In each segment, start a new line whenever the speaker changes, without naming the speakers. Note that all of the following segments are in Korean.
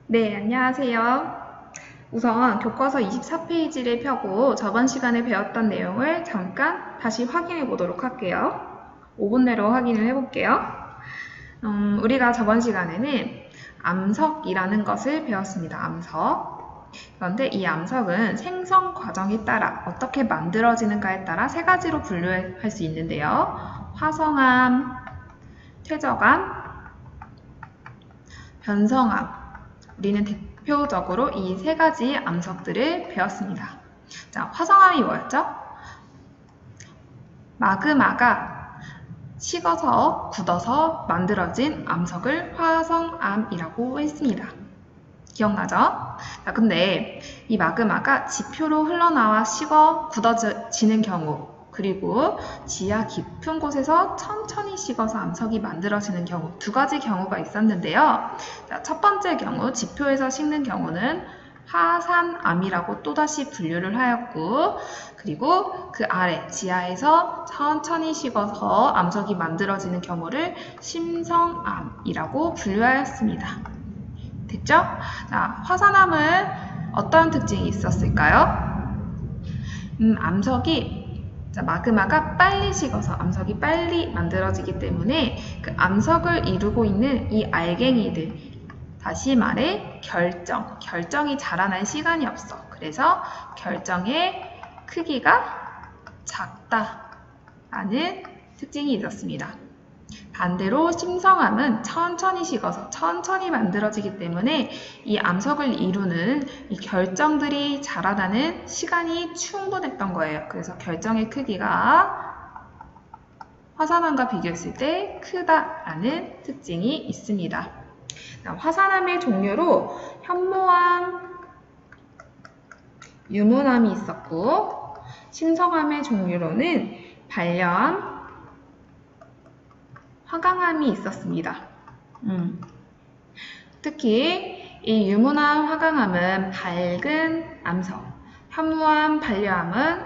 네, 안녕하세요. 우선 교과서 24페이지를 펴고 저번 시간에 배웠던 내용을 잠깐 다시 확인해 보도록 할게요. 5분 내로 확인을 해볼게요. 우리가 저번 시간에는 암석이라는 것을 배웠습니다. 암석. 그런데 이 암석은 생성 과정에 따라 어떻게 만들어지는가에 따라 세 가지로 분류할 수 있는데요. 화성암, 퇴적암, 변성암. 우리는 대표적으로 이 세 가지 암석들을 배웠습니다. 자, 화성암이 뭐였죠? 마그마가 식어서 굳어서 만들어진 암석을 화성암이라고 했습니다. 기억나죠? 자, 근데 이 마그마가 지표로 흘러나와 식어 굳어지는 경우, 그리고 지하 깊은 곳에서 천천히 식어서 암석이 만들어지는 경우, 두 가지 경우가 있었는데요. 자, 첫 번째 경우, 지표에서 식는 경우는 하산암이라고 또다시 분류를 하였고, 그리고 그 아래 지하에서 천천히 식어서 암석이 만들어지는 경우를 심성암이라고 분류하였습니다. 됐죠? 자, 화산암은 어떤 특징이 있었을까요? 암석이 마그마가 빨리 식어서 암석이 빨리 만들어지기 때문에 그 암석을 이루고 있는 이 알갱이들, 다시 말해 결정이 자라날 시간이 없어. 그래서 결정의 크기가 작다라는 특징이 있었습니다. 반대로 심성암은 천천히 식어서 천천히 만들어지기 때문에 이 암석을 이루는 이 결정들이 자라나는 시간이 충분했던 거예요. 그래서 결정의 크기가 화산암과 비교했을 때 크다라는 특징이 있습니다. 화산암의 종류로 현무암, 유문암이 있었고, 심성암의 종류로는 반려암, 화강암이 있었습니다. 특히 이 유문암, 화강암은 밝은 암석, 현무암, 반려암은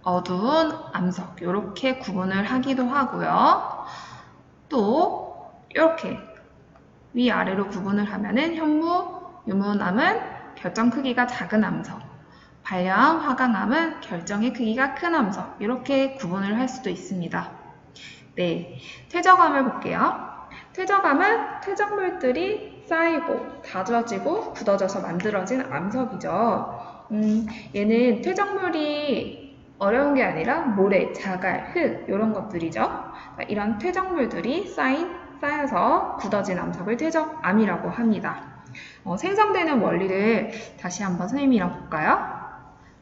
어두운 암석, 이렇게 구분을 하기도 하고요. 또 이렇게 위아래로 구분을 하면은 현무, 유문암은 결정 크기가 작은 암석, 반려암, 화강암은 결정의 크기가 큰 암석, 이렇게 구분을 할 수도 있습니다. 네, 퇴적암을 볼게요. 퇴적암은 퇴적물들이 쌓이고 다져지고 굳어져서 만들어진 암석이죠. 얘는 퇴적물이 어려운 게 아니라 모래, 자갈, 흙 이런 것들이죠. 이런 퇴적물들이 쌓여서 굳어진 암석을 퇴적암이라고 합니다. 생성되는 원리를 다시 한번 선생님이랑 볼까요?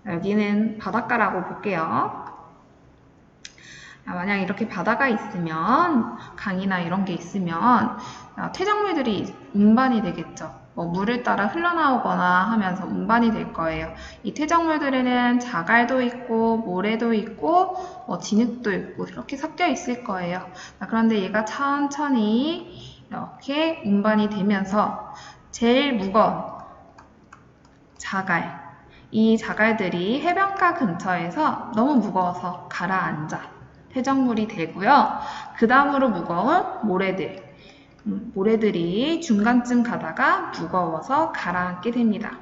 여기는 바닷가라고 볼게요. 만약 이렇게 바다가 있으면, 강이나 이런 게 있으면 퇴적물들이 운반이 되겠죠. 물을 따라 흘러나오거나 하면서 운반이 될 거예요. 이 퇴적물들에는 자갈도 있고 모래도 있고 진흙도 있고 이렇게 섞여 있을 거예요. 그런데 얘가 천천히 이렇게 운반이 되면서 제일 무거운 자갈, 이 자갈들이 해변가 근처에서 너무 무거워서 가라앉아 퇴적물이 되고요. 그 다음으로 무거운 모래들이 중간쯤 가다가 무거워서 가라앉게 됩니다.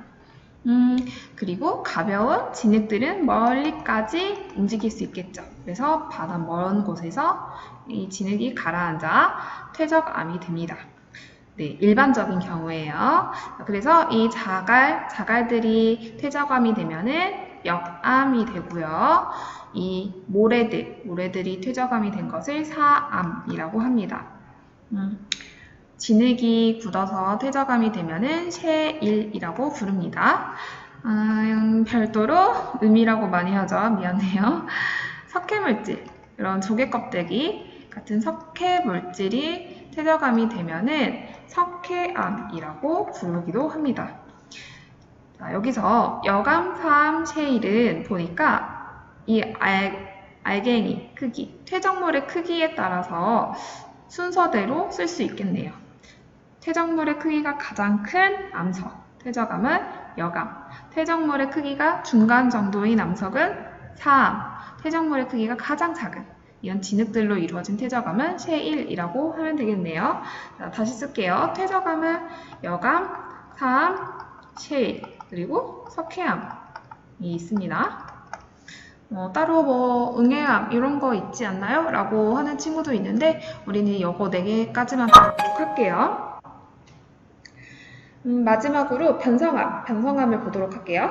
그리고 가벼운 진흙들은 멀리까지 움직일 수 있겠죠. 그래서 바다 먼 곳에서 이 진흙이 가라앉아 퇴적암이 됩니다. 네, 일반적인 경우에요. 그래서 이 자갈들이 퇴적암이 되면은 역암이 되고요. 이 모래들이 퇴적암이 된 것을 사암이라고 합니다. 진흙이 굳어서 퇴적암이 되면은 쇠일이라고 부릅니다. 별도로 음이라고 많이 하죠. 미안해요. 석회물질, 이런 조개 껍데기 같은 석회물질이 퇴적암이 되면은 석회암이라고 부르기도 합니다. 자, 여기서 여감, 사암, 쇠일은 보니까 이 알갱이 크기, 퇴적물의 크기에 따라서 순서대로 쓸 수 있겠네요. 퇴적물의 크기가 가장 큰 암석, 퇴적암은 여감, 퇴적물의 크기가 중간 정도인 암석은 사암, 퇴적물의 크기가 가장 작은 이런 진흙들로 이루어진 퇴적암은 쇠일이라고 하면 되겠네요. 자, 다시 쓸게요. 퇴적암은 여감, 삼, 실, 그리고 석회암이 있습니다. 따로 응애암 이런 거 있지 않나요? 라고 하는 친구도 있는데 우리는 이거 4개까지만 보도록 할게요. 마지막으로 변성암을 보도록 할게요.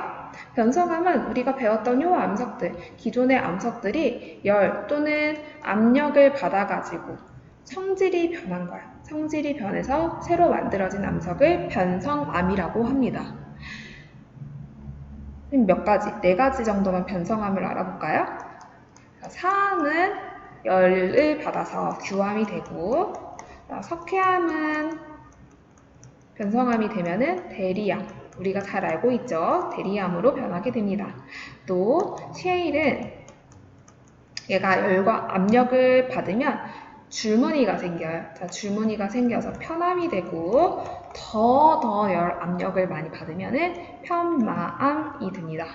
변성암은 우리가 배웠던 요 암석들, 기존의 암석들이 열 또는 압력을 받아가지고 성질이 변한 거야. 성질이 변해서 새로 만들어진 암석을 변성암이라고 합니다. 몇 가지, 4가지 정도만 변성암을 알아볼까요? 사암은 열을 받아서 규암이 되고, 석회암은 변성암이 되면은 대리암, 우리가 잘 알고 있죠? 대리암으로 변하게 됩니다. 또 셰일은 얘가 열과 압력을 받으면 줄무늬가 생겨요. 자, 줄무늬가 생겨서 편암이 되고 더 열 압력을 많이 받으면은 편마암이 됩니다.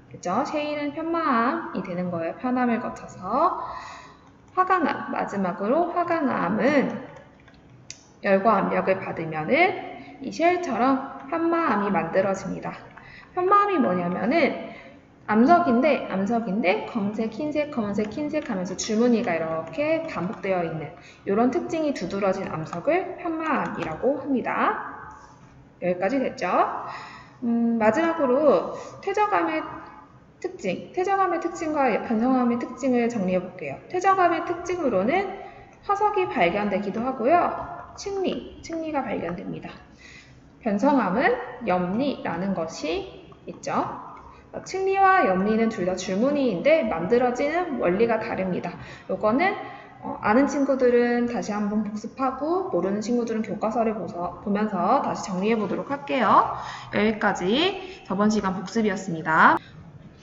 그죠? 셰일은 편마암이 되는 거예요. 편암을 거쳐서. 화강암, 마지막으로 화강암은 열과 압력을 받으면은 이 셰일처럼 편마암이 만들어집니다. 편마암이 뭐냐면은 암석인데 검색, 흰색, 검은색, 흰색 하면서 줄무늬가 이렇게 반복되어 있는 이런 특징이 두드러진 암석을 편마암이라고 합니다. 여기까지 됐죠? 마지막으로 퇴적암의 특징과 변성암의 특징을 정리해 볼게요. 퇴적암의 특징으로는 화석이 발견되기도 하고요. 층리가 발견됩니다. 변성암은 염리라는 것이 있죠. 층리와 염리는 둘 다 줄무늬인데 만들어지는 원리가 다릅니다. 요거는 아는 친구들은 다시 한번 복습하고 모르는 친구들은 교과서를 보면서 다시 정리해 보도록 할게요. 여기까지 저번 시간 복습이었습니다.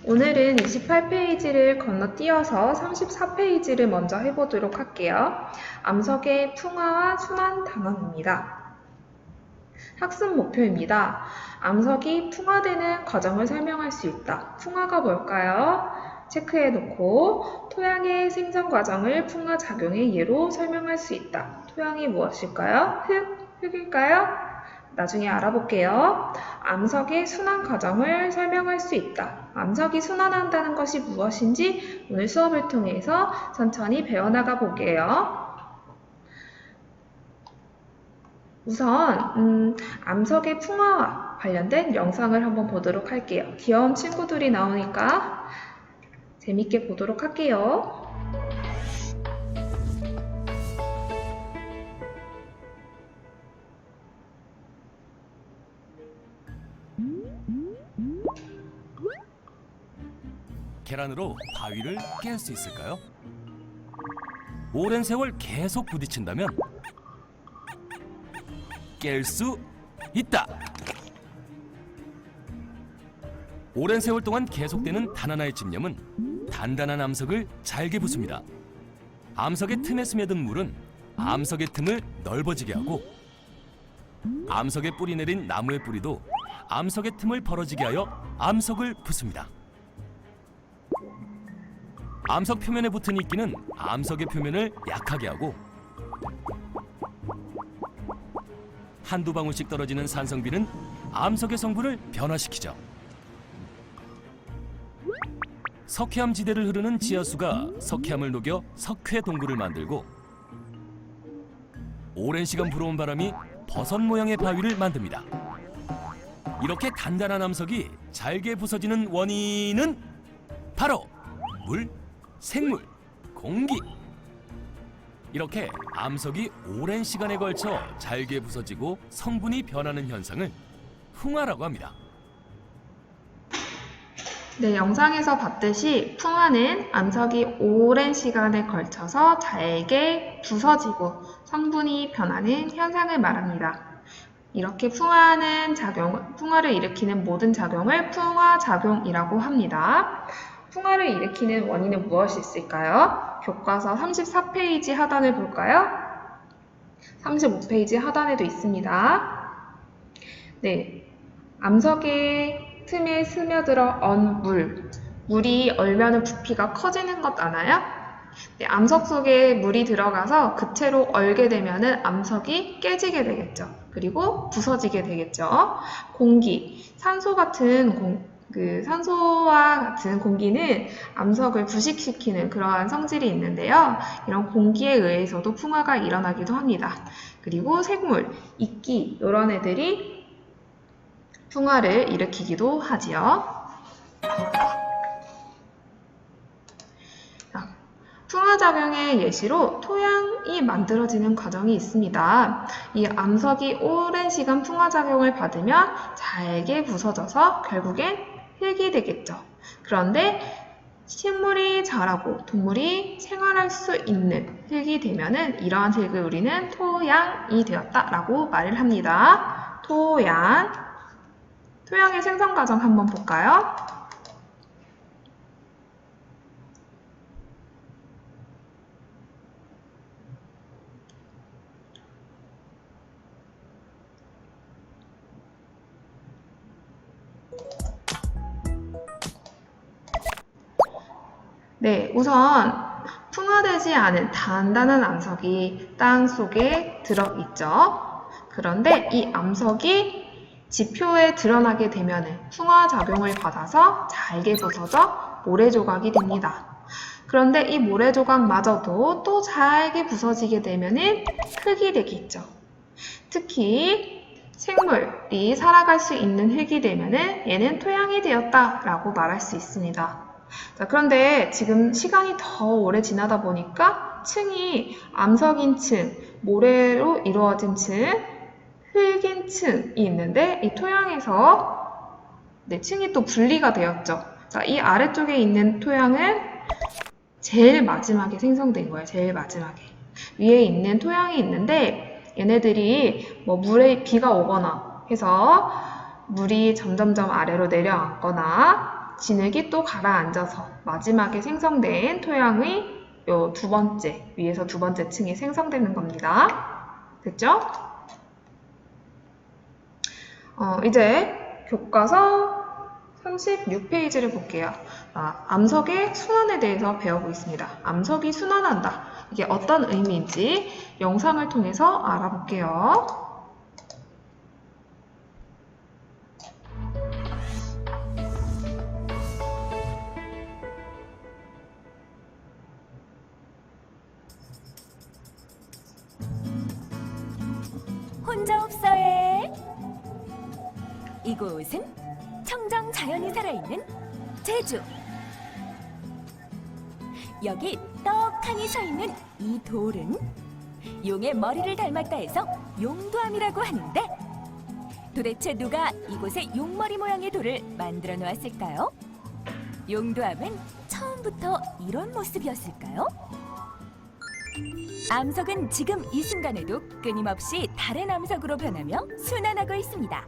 오늘은 28페이지를 건너뛰어서 34페이지를 먼저 해보도록 할게요. 암석의 풍화와 순환 단원입니다. 학습 목표입니다. 암석이 풍화되는 과정을 설명할 수 있다. 풍화가 뭘까요? 체크해 놓고 토양의 생성 과정을 풍화작용의 예로 설명할 수 있다. 토양이 무엇일까요? 흙일까요? 나중에 알아볼게요. 암석의 순환 과정을 설명할 수 있다. 암석이 순환한다는 것이 무엇인지 오늘 수업을 통해서 천천히 배워나가 볼게요. 우선 암석의 풍화와 관련된 영상을 한번 보도록 할게요. 귀여운 친구들이 나오니까 재밌게 보도록 할게요.
계란으로 바위를 깰 수 있을까요? 오랜 세월 계속 부딪힌다면 깰 수 있다. 오랜 세월 동안 계속되는 단 하나의 집념은 단단한 암석을 잘게 부숩니다. 암석의 틈에 스며든 물은 암석의 틈을 넓어지게 하고 암석에 뿌리 내린 나무의 뿌리도 암석의 틈을 벌어지게 하여 암석을 부숩니다. 암석 표면에 붙은 이끼는 암석의 표면을 약하게 하고 한두 방울씩 떨어지는 산성비는 암석의 성분을 변화시키죠. 석회암 지대를 흐르는 지하수가 석회암을 녹여 석회 동굴을 만들고 오랜 시간 불어온 바람이 버섯 모양의 바위를 만듭니다. 이렇게 단단한 암석이 잘게 부서지는 원인은 바로 물, 생물, 공기. 이렇게 암석이 오랜 시간에 걸쳐 잘게 부서지고 성분이 변하는 현상을 풍화라고 합니다.
네, 영상에서 봤듯이 풍화는 암석이 오랜 시간에 걸쳐서 잘게 부서지고 성분이 변하는 현상을 말합니다. 이렇게 풍화를 일으키는 모든 작용을 풍화작용이라고 합니다. 풍화를 일으키는 원인은 무엇이 있을까요? 교과서 34페이지 하단을 볼까요? 35페이지 하단에도 있습니다. 네, 암석의 틈에 스며들어 언 물이 얼면 부피가 커지는 것 아나요? 네, 암석 속에 물이 들어가서 그채로 얼게 되면 암석이 깨지게 되겠죠. 그리고 부서지게 되겠죠. 공기, 산소와 같은 공기는 암석을 부식시키는 그러한 성질이 있는데요. 이런 공기에 의해서도 풍화가 일어나기도 합니다. 그리고 생물, 이끼 이런 애들이 풍화를 일으키기도 하지요. 풍화작용의 예시로 토양이 만들어지는 과정이 있습니다. 이 암석이 오랜 시간 풍화작용을 받으면 잘게 부서져서 결국엔 흙이 되겠죠. 그런데 식물이 자라고 동물이 생활할 수 있는 흙이 되면은 이러한 흙을 우리는 토양이 되었다라고 말을 합니다. 토양의 생성 과정 한번 볼까요? 네, 우선 풍화되지 않은 단단한 암석이 땅 속에 들어있죠. 그런데 이 암석이 지표에 드러나게 되면 풍화작용을 받아서 잘게 부서져 모래조각이 됩니다. 그런데 이 모래조각마저도 또 잘게 부서지게 되면 흙이 되겠죠. 특히 생물이 살아갈 수 있는 흙이 되면 얘는 토양이 되었다라고 말할 수 있습니다. 자, 그런데 지금 시간이 더 오래 지나다 보니까 층이 암석인 층, 모래로 이루어진 층, 흙인 층이 있는데 이 토양에서 층이 또 분리가 되었죠. 자, 이 아래쪽에 있는 토양은 제일 마지막에 생성된 거예요. 제일 마지막에. 위에 있는 토양이 있는데 얘네들이 뭐 물에 비가 오거나 해서 물이 점점점 아래로 내려앉거나 진흙이 또 가라앉아서 마지막에 생성된 토양의 요 위에서 두 번째 층이 생성되는 겁니다. 됐죠? 이제 교과서 36페이지를 볼게요. 암석의 순환에 대해서 배워보겠습니다. 암석이 순환한다. 이게 어떤 의미인지 영상을 통해서 알아볼게요.
혼자 없어해. 이곳은 청정 자연이 살아있는 제주. 여기 떡하니 서있는 이 돌은 용의 머리를 닮았다 해서 용두암이라고 하는데 도대체 누가 이곳에 용머리 모양의 돌을 만들어 놓았을까요? 용두암은 처음부터 이런 모습이었을까요? 암석은 지금 이 순간에도 끊임없이 다른 암석으로 변하며 순환하고 있습니다.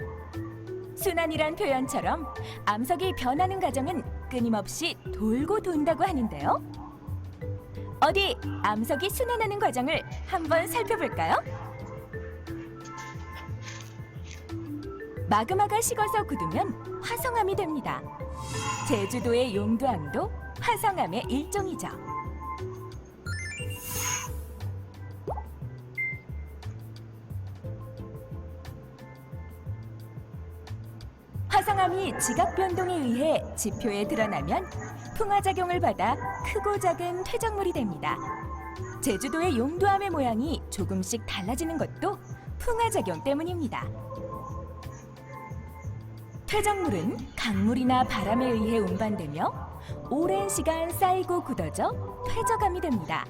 순환이란 표현처럼 암석이 변하는 과정은 끊임없이 돌고 돈다고 하는데요. 어디 암석이 순환하는 과정을 한번 살펴볼까요? 마그마가 식어서 굳으면 화성암이 됩니다. 제주도의 용두암도 화성암의 일종이죠. 화성암이 지각 변동에 의해 지표에 드러나면 풍화작용을 받아 크고 작은 퇴적물이 됩니다. 제주도의 용두암의 모양이 조금씩 달라지는 것도 풍화작용 때문입니다. 퇴적물은 강물이나 바람에 의해 운반되며 오랜 시간 쌓이고 굳어져 퇴적암이 됩니다.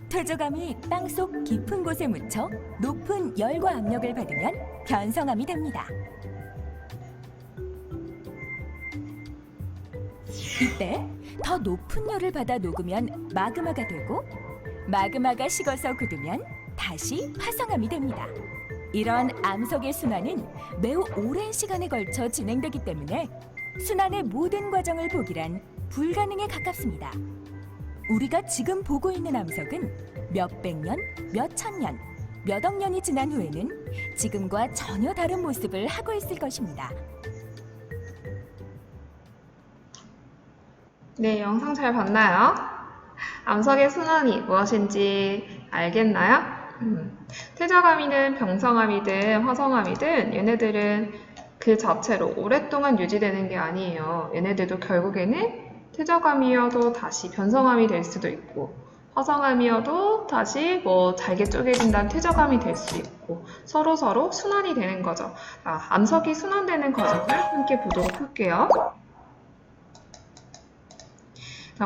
퇴적암이 땅속 깊은 곳에 묻혀 높은 열과 압력을 받으면 변성암이 됩니다. 이때 더 높은 열을 받아 녹으면 마그마가 되고 마그마가 식어서 굳으면 다시 화성암이 됩니다. 이런 암석의 순환은 매우 오랜 시간에 걸쳐 진행되기 때문에 순환의 모든 과정을 보기란 불가능에 가깝습니다. 우리가 지금 보고 있는 암석은 몇백 년, 몇천 년, 몇억 년이 지난 후에는 지금과 전혀 다른 모습을 하고 있을 것입니다.
네, 영상 잘 봤나요? 암석의 순환이 무엇인지 알겠나요? 퇴적암이든 병성암이든 화성암이든 얘네들은 그 자체로 오랫동안 유지되는 게 아니에요. 얘네들도 결국에는 퇴적암이어도 다시 변성암이 될 수도 있고 화성암이어도 다시 잘게 쪼개진다는 퇴적암이 될 수 있고 서로 순환이 되는 거죠. 암석이 순환되는 과정을 함께 보도록 할게요.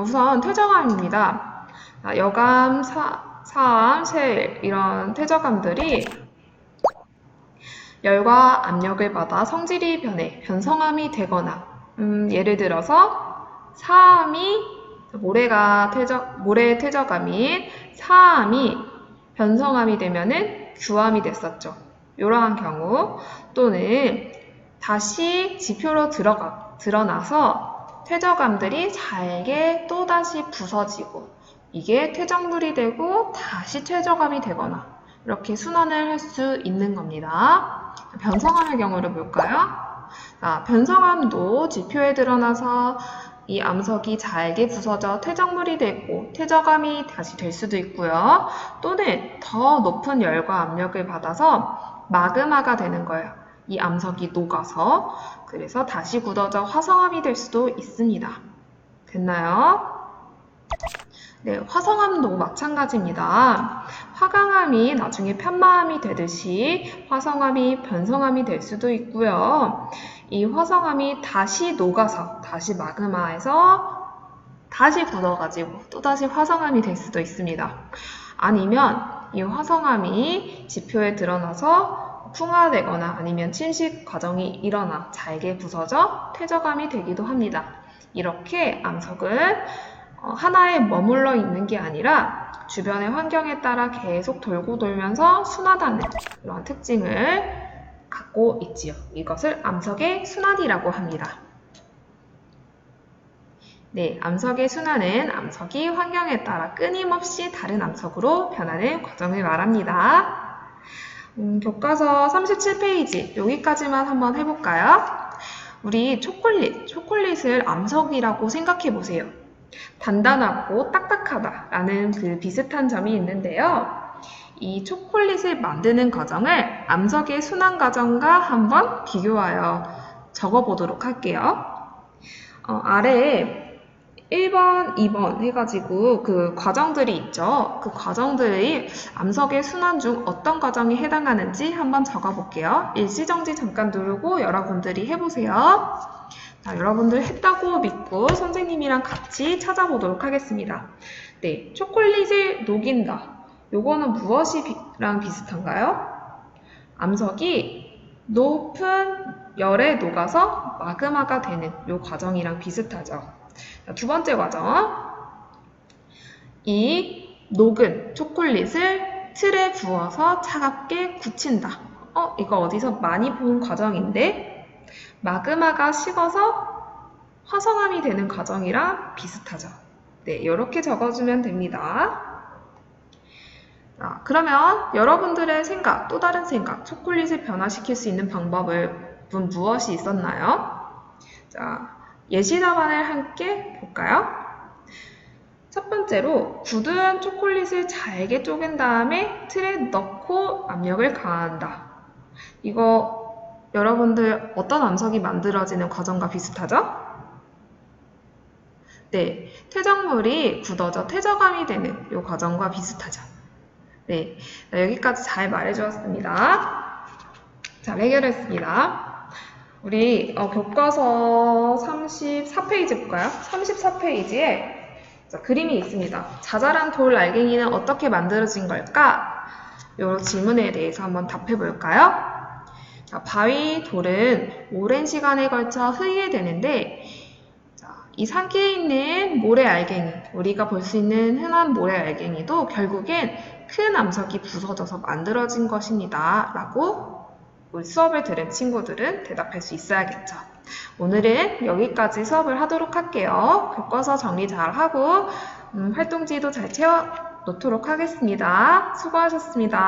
우선 퇴적암입니다. 여감, 사암, 세일 이런 퇴적암들이 열과 압력을 받아 성질이 변해 변성암이 되거나 예를 들어서 사암이 모래 퇴적암인 사암이 변성암이 되면은 규암이 됐었죠. 이러한 경우 또는 다시 지표로 드러나서 퇴적암들이 잘게 또다시 부서지고 이게 퇴적물이 되고 다시 퇴적암이 되거나 이렇게 순환을 할 수 있는 겁니다. 변성암의 경우를 볼까요? 변성암도 지표에 드러나서 이 암석이 잘게 부서져 퇴적물이 되고 퇴적암이 다시 될 수도 있고요. 또는 더 높은 열과 압력을 받아서 마그마가 되는 거예요. 이 암석이 녹아서 그래서 다시 굳어져 화성암이 될 수도 있습니다. 됐나요? 네, 화성암도 마찬가지입니다. 화강암이 나중에 편마암이 되듯이 화성암이 변성암이 될 수도 있고요. 이 화성암이 다시 녹아서 다시 마그마에서 다시 굳어가지고 또다시 화성암이 될 수도 있습니다. 아니면 이 화성암이 지표에 드러나서 풍화되거나 아니면 침식 과정이 일어나 잘게 부서져 퇴적암이 되기도 합니다. 이렇게 암석은 하나에 머물러 있는 게 아니라 주변의 환경에 따라 계속 돌고 돌면서 순하다는 그런 특징을 갖고 있지요. 이것을 암석의 순환이라고 합니다. 네, 암석의 순환은 암석이 환경에 따라 끊임없이 다른 암석으로 변하는 과정을 말합니다. 교과서 37페이지 여기까지만 한번 해볼까요? 우리 초콜릿을 암석이라고 생각해 보세요. 단단하고 딱딱하다라는 그 비슷한 점이 있는데요. 이 초콜릿을 만드는 과정을 암석의 순환 과정과 한번 비교하여 적어보도록 할게요. 아래에 1번, 2번 해가지고 그 과정들이 있죠. 그 과정들이 암석의 순환 중 어떤 과정이 해당하는지 한번 적어볼게요. 일시정지 잠깐 누르고 여러분들이 해보세요. 자, 여러분들 했다고 믿고 선생님이랑 같이 찾아보도록 하겠습니다. 네, 초콜릿을 녹인다. 요거는 무엇이랑 비슷한가요? 암석이 높은 열에 녹아서 마그마가 되는 요 과정이랑 비슷하죠. 자, 두 번째 과정. 이 녹은 초콜릿을 틀에 부어서 차갑게 굳힌다. 이거 어디서 많이 본 과정인데 마그마가 식어서 화성암이 되는 과정이랑 비슷하죠. 네, 이렇게 적어주면 됩니다. 그러면 여러분들의 생각, 또 다른 생각, 초콜릿을 변화시킬 수 있는 방법은 무엇이 있었나요? 자, 예시 답안을 함께 볼까요? 첫 번째로 굳은 초콜릿을 잘게 쪼갠 다음에 틀에 넣고 압력을 가한다. 이거 여러분들 어떤 암석이 만들어지는 과정과 비슷하죠? 네, 퇴적물이 굳어져 퇴적암이 되는 이 과정과 비슷하죠. 네, 여기까지 잘 말해주었습니다. 잘 해결했습니다. 우리 교과서 34페이지 볼까요? 34페이지에 그림이 있습니다. 자잘한 돌 알갱이는 어떻게 만들어진 걸까? 이 질문에 대해서 한번 답해 볼까요? 자, 바위 돌은 오랜 시간에 걸쳐 흐리게 이 상기에 있는 모래 알갱이, 우리가 볼 수 있는 흔한 모래 알갱이도 결국엔 큰 암석이 부서져서 만들어진 것입니다. 라고 우리 수업을 들은 친구들은 대답할 수 있어야겠죠. 오늘은 여기까지 수업을 하도록 할게요. 교과서 정리 잘하고 활동지도 잘 채워 놓도록 하겠습니다. 수고하셨습니다.